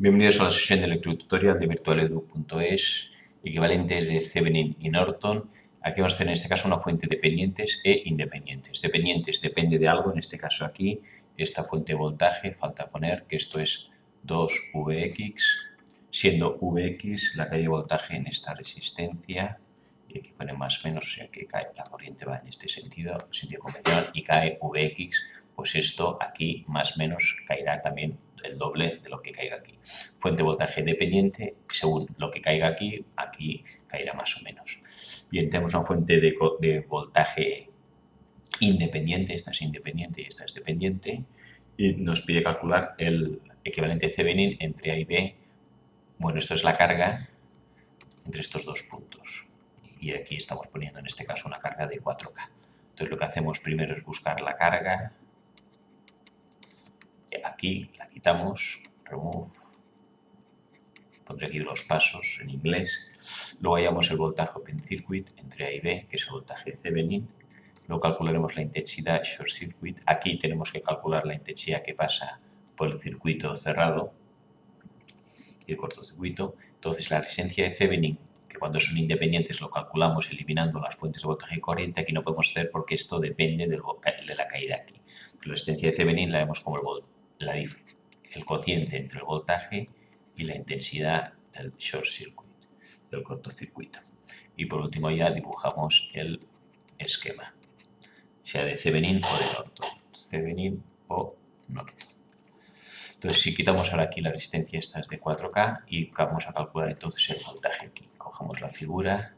Bienvenidos a la sesión de lectotutorial de virtualedu.es, equivalentes de Thevenin y Norton. Aquí vamos a hacer en este caso una fuente dependientes e independientes. Dependientes depende de algo, en este caso aquí, esta fuente de voltaje, falta poner que esto es 2Vx, siendo Vx la caída de voltaje en esta resistencia, y aquí pone más o menos, o sea que cae, la corriente va en este sentido convencional, y cae Vx, pues esto aquí más o menos caerá también el doble de lo que caiga aquí. Fuente de voltaje dependiente, según lo que caiga aquí, aquí caerá más o menos. Bien, tenemos una fuente de voltaje independiente, esta es independiente y esta es dependiente, y nos pide calcular el equivalente de Thevenin entre A y B. Bueno, esto es la carga entre estos dos puntos. Y aquí estamos poniendo en este caso una carga de 4K. Entonces lo que hacemos primero es buscar la carga. Aquí la quitamos, remove, pondré aquí los pasos en inglés. Luego hallamos el voltaje open circuit entre A y B, que es el voltaje de Thevenin. Luego calcularemos la intensidad short circuit. Aquí tenemos que calcular la intensidad que pasa por el circuito cerrado y el cortocircuito. Entonces la resistencia de Thevenin, que cuando son independientes lo calculamos eliminando las fuentes de voltaje y corriente, aquí no podemos hacer porque esto depende de la caída aquí. La resistencia de Thevenin la vemos como el cociente entre el voltaje y la intensidad del short circuit, del cortocircuito. Y por último ya dibujamos el esquema, sea de Thevenin o de Norton. Thevenin o Norton. Entonces, si quitamos ahora aquí la resistencia, esta es de 4K, y vamos a calcular entonces el voltaje aquí. Cogemos la figura,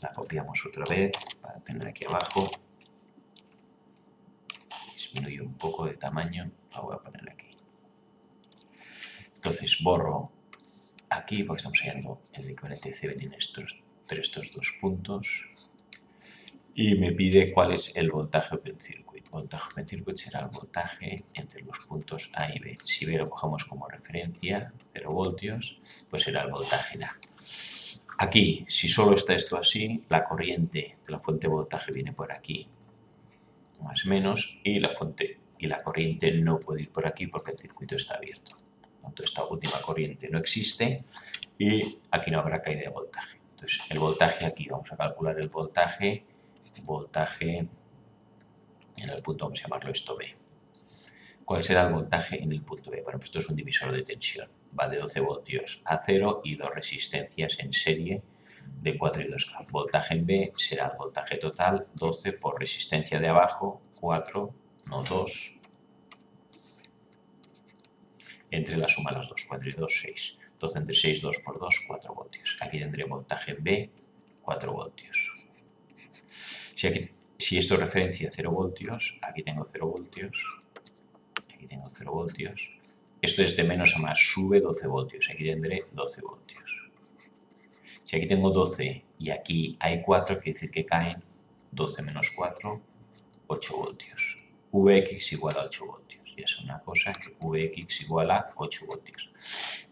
la copiamos otra vez para tener aquí abajo. Disminuyo un poco de tamaño, la voy a poner aquí. Entonces borro aquí porque estamos hallando el equivalente de Thevenin entre estos dos puntos. Y me pide cuál es el voltaje open circuit. Voltaje open circuit será el voltaje entre los puntos A y B. Si B lo cogemos como referencia, 0 voltios, pues será el voltaje en A. Aquí, si solo está esto así, la corriente de la fuente de voltaje viene por aquí, más o menos, y la corriente no puede ir por aquí porque el circuito está abierto. Por tanto, esta última corriente no existe y aquí no habrá caída de voltaje. Entonces, el voltaje aquí, vamos a calcular el voltaje en el punto, vamos a llamarlo esto B. ¿Cuál será el voltaje en el punto B? Bueno, pues esto es un divisor de tensión. Va de 12 voltios a 0 y dos resistencias en serie de 4 y 2K. Voltaje en B será el voltaje total, 12 por resistencia de abajo, 4, no 2, entre la suma de las dos, 4 y 2, 6. Entonces, entre 6, 2 por 2, 4 voltios. Aquí tendré voltaje en B, 4 voltios. Si esto es referencia a 0 voltios, aquí tengo 0 voltios, aquí tengo 0 voltios. Esto es de menos a más, sube 12 voltios, aquí tendré 12 voltios. Si aquí tengo 12 y aquí hay 4, quiere decir que caen 12 menos 4, 8 voltios. Vx igual a 8 voltios. Y es una cosa que Vx igual a 8 voltios.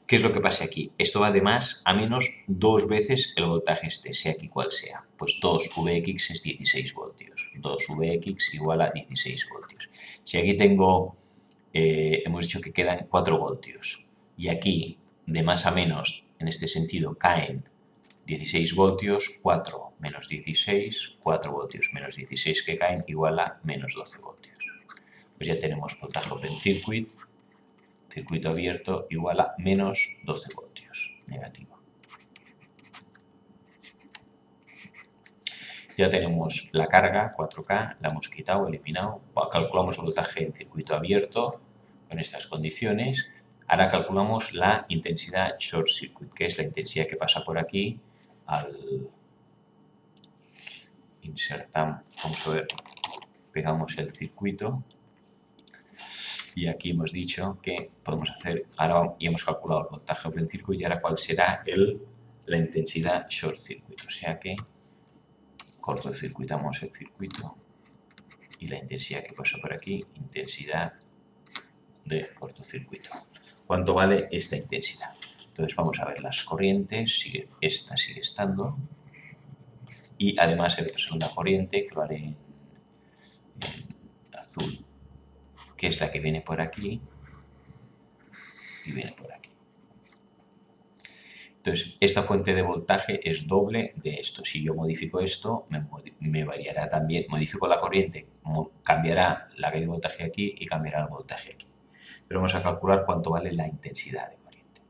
¿Qué es lo que pasa aquí? Esto va de más a menos 2 veces el voltaje sea aquí cual sea. Pues 2Vx es 16 voltios. 2Vx igual a 16 voltios. Si aquí tengo, hemos dicho que quedan 4 voltios. Y aquí, de más a menos, en este sentido, caen 16 voltios, 4 menos 16, 4 voltios menos 16 que caen igual a menos 12 voltios. Pues ya tenemos voltaje open circuit, circuito abierto, igual a menos 12 voltios, negativo. Ya tenemos la carga, 4K, la hemos quitado, eliminado. Calculamos el voltaje en circuito abierto con estas condiciones. Ahora calculamos la intensidad short circuit, que es la intensidad que pasa por aquí al insertar, vamos a ver, pegamos el circuito. Y aquí hemos dicho que podemos hacer, ahora ya hemos calculado el voltaje open circuit y ahora cuál será la intensidad short circuit. O sea que cortocircuitamos el circuito y la intensidad que pasa por aquí, intensidad de cortocircuito. ¿Cuánto vale esta intensidad? Entonces vamos a ver las corrientes, esta sigue estando y además hay otra segunda corriente que lo haré en azul, que es la que viene por aquí y viene por aquí. Entonces, esta fuente de voltaje es doble de esto. Si yo modifico esto, me variará también, modifico la corriente, cambiará la caída de voltaje aquí y cambiará el voltaje aquí. Pero vamos a calcular cuánto vale la intensidad de corriente.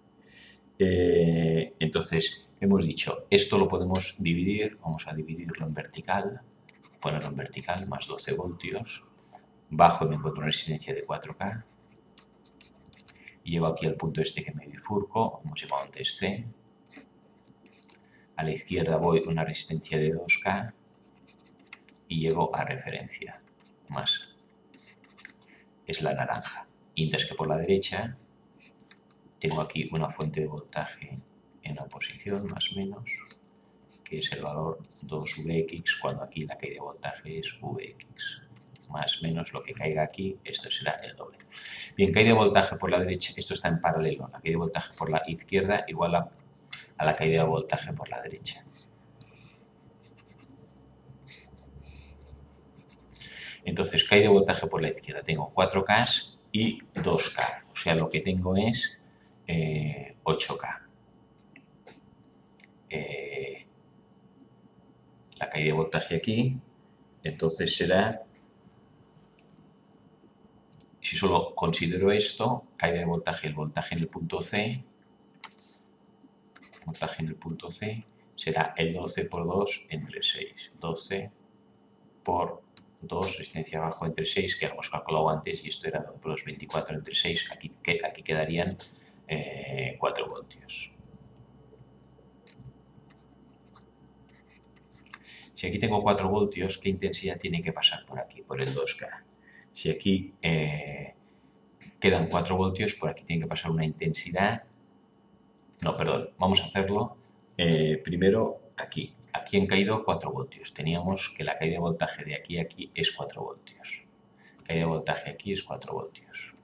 Entonces, hemos dicho, esto lo podemos dividir, vamos a dividirlo en vertical, ponerlo en vertical, más 12 voltios, bajo y me encuentro una resistencia de 4K, y llego aquí al punto este que me bifurco, hemos llamado antes C, a la izquierda voy una resistencia de 2K y llego a referencia, más, es la naranja, mientras que por la derecha tengo aquí una fuente de voltaje en oposición, más o menos, que es el valor 2Vx, cuando aquí la caída de voltaje es Vx. Más o menos lo que caiga aquí, esto será el doble. Bien, caída de voltaje por la derecha, esto está en paralelo. La caída de voltaje por la izquierda igual a la caída de voltaje por la derecha. Entonces, caída de voltaje por la izquierda. Tengo 4K y 2K. O sea, lo que tengo es 8K. La caída de voltaje aquí, entonces será, si solo considero esto, caída de voltaje, el voltaje en el punto C, voltaje en el punto C, será el 12 por 2 entre 6. 12 por 2, resistencia abajo entre 6, que lo hemos calculado antes, y esto era 2 por 2, 24 entre 6, aquí quedarían 4 voltios. Si aquí tengo 4 voltios, ¿qué intensidad tiene que pasar por aquí, por el 2K? Si aquí quedan 4 voltios, por aquí tiene que pasar una intensidad. No, perdón, vamos a hacerlo primero aquí. Aquí han caído 4 voltios. Teníamos que la caída de voltaje de aquí a aquí es 4 voltios. La caída de voltaje aquí es 4 voltios.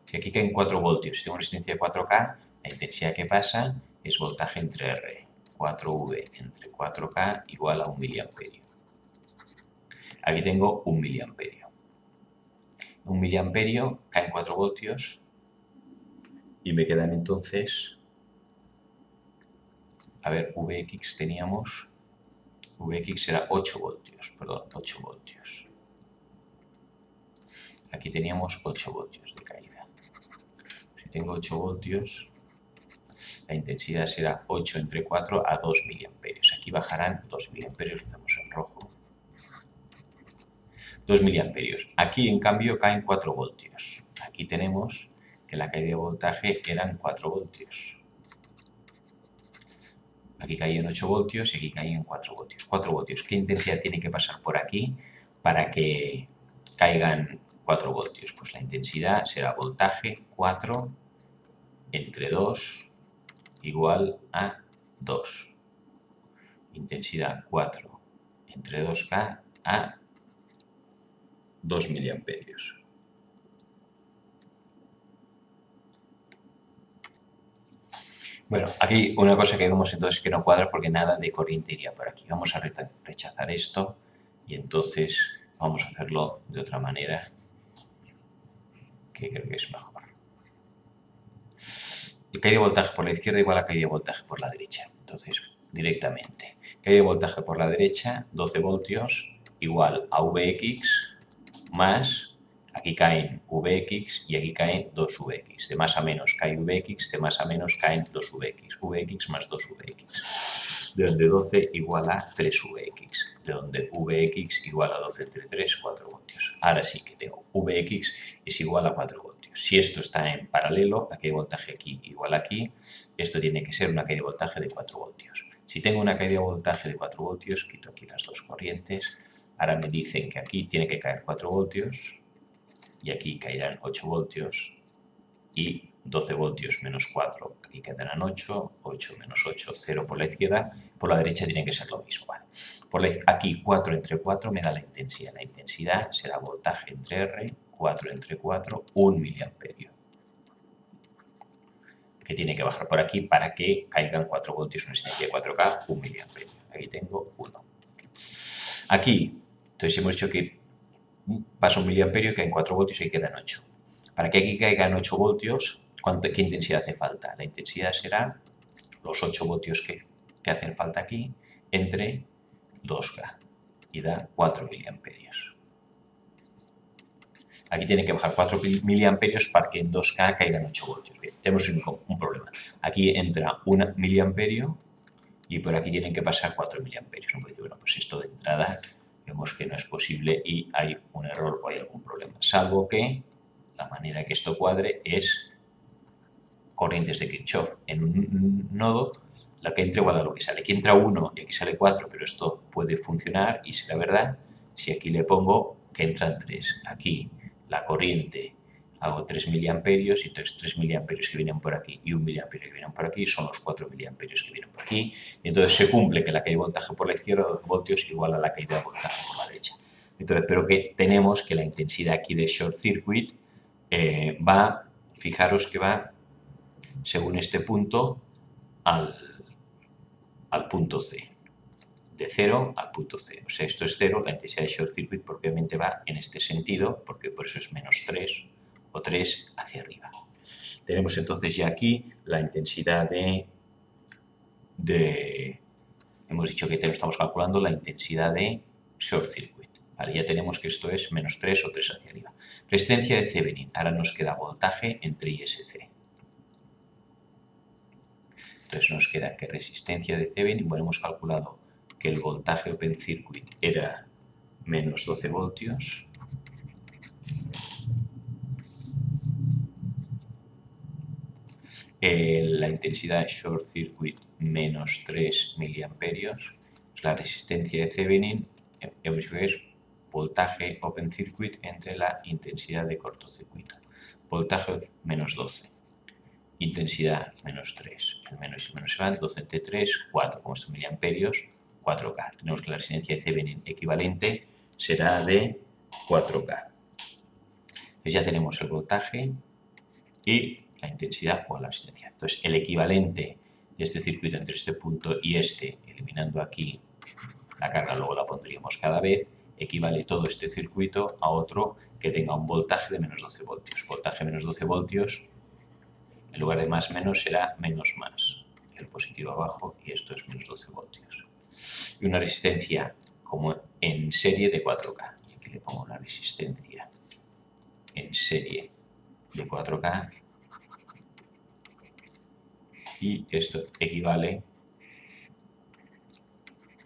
Si aquí caen 4 voltios y tengo una resistencia de 4K, la intensidad que pasa es voltaje entre R. 4V entre 4K igual a 1 miliamperio. Aquí tengo 1 miliamperio. 1 miliamperio caen 4 voltios y me quedan entonces, a ver, Vx teníamos, Vx era 8 voltios, perdón, 8 voltios. Aquí teníamos 8 voltios de caída. Si tengo 8 voltios, la intensidad será 8 entre 4 a 2 miliamperios. Aquí bajarán 2 miliamperios, lo hacemos en rojo. 2 miliamperios. Aquí, en cambio, caen 4 voltios. Aquí tenemos que la caída de voltaje eran 4 voltios. Aquí caían 8 voltios y aquí caían 4 voltios. 4 voltios. ¿Qué intensidad tiene que pasar por aquí para que caigan 4 voltios? Pues la intensidad será voltaje 4 entre 2 igual a 2. Intensidad 4 entre 2K a 2 miliamperios. Bueno, aquí una cosa que vemos entonces que no cuadra porque nada de corriente iría por aquí. Vamos a rechazar esto y entonces vamos a hacerlo de otra manera que creo que es mejor. El caída de voltaje por la izquierda igual a caída de voltaje por la derecha. Entonces, directamente. Caída de voltaje por la derecha, 12 voltios, igual a Vx más, aquí caen Vx y aquí caen 2Vx. De más a menos cae Vx, de más a menos caen 2Vx. Vx más 2Vx. De donde 12 igual a 3Vx. De donde Vx igual a 12 entre 3, 4 voltios. Ahora sí que tengo Vx es igual a 4 voltios. Si esto está en paralelo, la caída de voltaje aquí igual aquí, esto tiene que ser una caída de voltaje de 4 voltios. Si tengo una caída de voltaje de 4 voltios, quito aquí las dos corrientes. Ahora me dicen que aquí tiene que caer 4 voltios y aquí caerán 8 voltios y 12 voltios menos 4, aquí quedarán 8, 8 menos 8, 0 por la izquierda, por la derecha tiene que ser lo mismo. Vale. Aquí 4 entre 4 me da la intensidad será voltaje entre R, 4 entre 4, 1 miliamperio. Que tiene que bajar por aquí para que caigan 4 voltios, una resistencia de 4K, 1 miliamperio. Aquí tengo 1. Aquí, entonces hemos dicho que pasa 1 miliamperio y caen 4 voltios y ahí quedan 8. Para que aquí caigan 8 voltios, ¿Qué intensidad hace falta? La intensidad será los 8 voltios que hacen falta aquí entre 2K y da 4 miliamperios. Aquí tiene que bajar 4 miliamperios para que en 2K caigan 8 voltios. Bien, tenemos un problema. Aquí entra 1 miliamperio y por aquí tienen que pasar 4 miliamperios. No puede decir, bueno, pues esto de entrada vemos que no es posible y hay un error o hay algún problema. Salvo que la manera que esto cuadre es corrientes de Kirchhoff. En un nodo, la que entra igual a lo que sale. Aquí entra 1 y aquí sale 4, pero esto puede funcionar y será verdad si aquí le pongo que entran 3. Aquí la corriente hago 3 miliamperios y entonces 3 miliamperios que vienen por aquí y 1 miliamperio que vienen por aquí son los 4 miliamperios que vienen por aquí. Y entonces se cumple que la caída de voltaje por la izquierda, 12 voltios, igual a la caída de voltaje por la derecha. Entonces, pero que tenemos que la intensidad aquí de short circuit va, fijaros que va según este punto al punto C. De 0 al punto C. O sea, esto es 0, la intensidad de short circuit propiamente va en este sentido, porque por eso es menos 3 o 3 hacia arriba. Tenemos entonces ya aquí la intensidad hemos dicho que estamos calculando la intensidad de short circuit. Vale, ya tenemos que esto es menos 3 o 3 hacia arriba. Resistencia de Thevenin. Ahora nos queda voltaje entre ISC. Entonces nos queda que resistencia de Thevenin, bueno, hemos calculado que el voltaje open circuit era menos 12 voltios. La intensidad short circuit menos 3 miliamperios. La resistencia de Thevenin, hemos dicho que es voltaje open circuit entre la intensidad de cortocircuito. Voltaje menos 12. Intensidad menos 3. El menos y el menos se van, 12 entre 3, 4. Como estos miliamperios, 4K. Tenemos que la resistencia de Thevenin equivalente será de 4K. Entonces ya tenemos el voltaje y la intensidad o la resistencia. Entonces el equivalente de este circuito entre este punto y este, eliminando aquí la carga, luego la pondríamos cada vez, equivale todo este circuito a otro que tenga un voltaje de menos 12 voltios. Voltaje menos 12 voltios, en lugar de más menos será menos más. El positivo abajo y esto es menos 12 voltios. Y una resistencia como en serie de 4K. Y aquí le pongo una resistencia en serie de 4K. Y esto equivale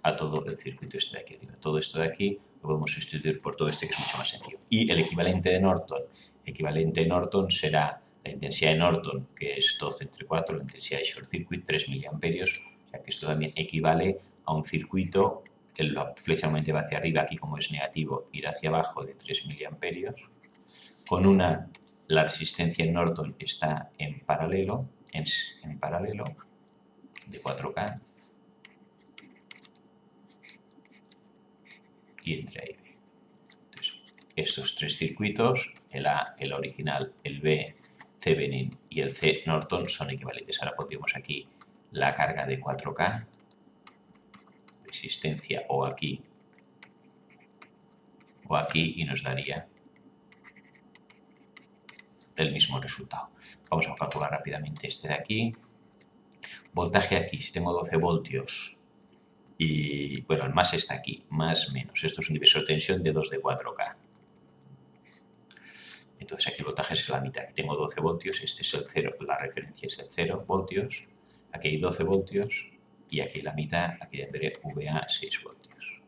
a todo el circuito este de aquí. Todo esto de aquí lo podemos sustituir por todo este que es mucho más sencillo. Y el equivalente de Norton será la intensidad de Norton, que es 12 entre 4, la intensidad de short circuit, 3 miliamperios. O sea que esto también equivale a un circuito que la flecha normalmente va hacia arriba, aquí como es negativo, irá hacia abajo de 3 miliamperios. Con la resistencia en Norton está en paralelo de 4K. Y entre ahí. Entonces, estos tres circuitos, el A, el original, el B, Thevenin y el C, Norton, son equivalentes. Ahora pondríamos aquí la carga de 4K, resistencia o aquí y nos daría el mismo resultado. Vamos a calcular rápidamente este de aquí. Voltaje aquí, si tengo 12 voltios y, bueno, el más está aquí, más menos. Esto es un divisor de tensión de 2 de 4K. Entonces aquí el voltaje es la mitad. Aquí tengo 12 voltios, este es el 0, la referencia es el 0 voltios. Aquí hay 12 voltios y aquí la mitad, aquí tendré VA 6 voltios.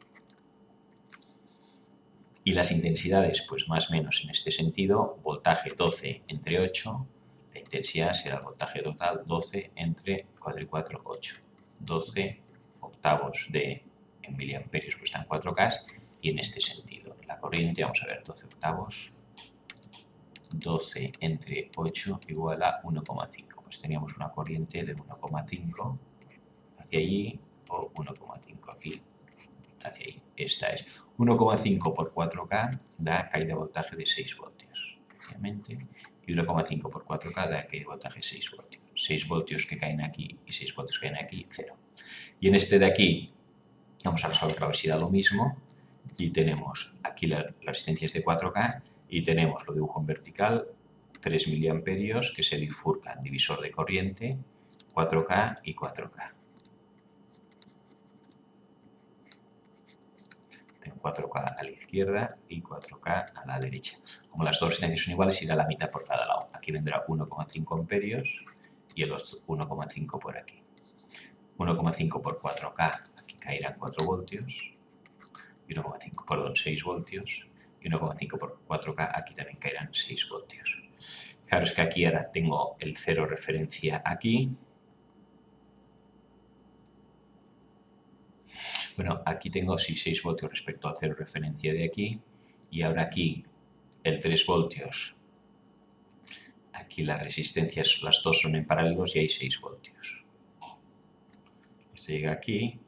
Y las intensidades, pues más o menos en este sentido, voltaje 12 entre 8, la intensidad será el voltaje total 12 entre 4 y 4, 8. 12 octavos en miliamperios, pues están 4K, y en este sentido, la corriente, vamos a ver, 12 octavos, 12 entre 8 igual a 1,5. Pues teníamos una corriente de 1,5 hacia allí o 1,5 aquí, hacia ahí. Esta es 1,5 por 4K da caída de voltaje de 6 voltios, obviamente, y 1,5 por 4K da caída de voltaje de 6 voltios. 6 voltios que caen aquí y 6 voltios que caen aquí, 0. Y en este de aquí, vamos a resolver a ver si da lo mismo, y tenemos aquí la resistencia es de 4K, y tenemos, lo dibujo en vertical, 3 miliamperios que se bifurcan, divisor de corriente, 4K y 4K. Tengo 4K a la izquierda y 4K a la derecha. Como las dos resistencias son iguales, irá la mitad por cada lado. Aquí vendrá 1,5 amperios y el otro 1,5 por aquí. 1,5 por 4K, aquí caerán 4 voltios. Y 1,5, perdón, 6 voltios. Y 1,5 por 4K, aquí también caerán 6 voltios. Claro, es que aquí ahora tengo el cero referencia aquí. Bueno, aquí tengo 6 voltios respecto al cero referencia de aquí. Y ahora aquí el 3 voltios. Aquí las resistencias, las dos son en paralelos y hay 6 voltios. Esto llega aquí.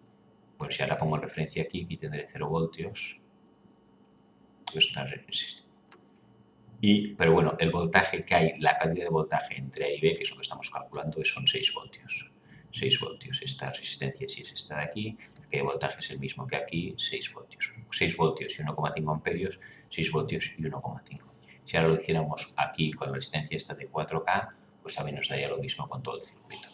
Pues si ahora pongo referencia aquí, aquí tendré 0 voltios. Pero bueno, el voltaje que hay, la cantidad de voltaje entre A y B, que es lo que estamos calculando, son 6 voltios. 6 voltios. Esta resistencia, si es esta de aquí, que el voltaje es el mismo que aquí, 6 voltios. 6 voltios y 1,5 amperios, 6 voltios y 1,5. Si ahora lo hiciéramos aquí con la resistencia esta de 4K, pues también nos daría lo mismo con todo el circuito.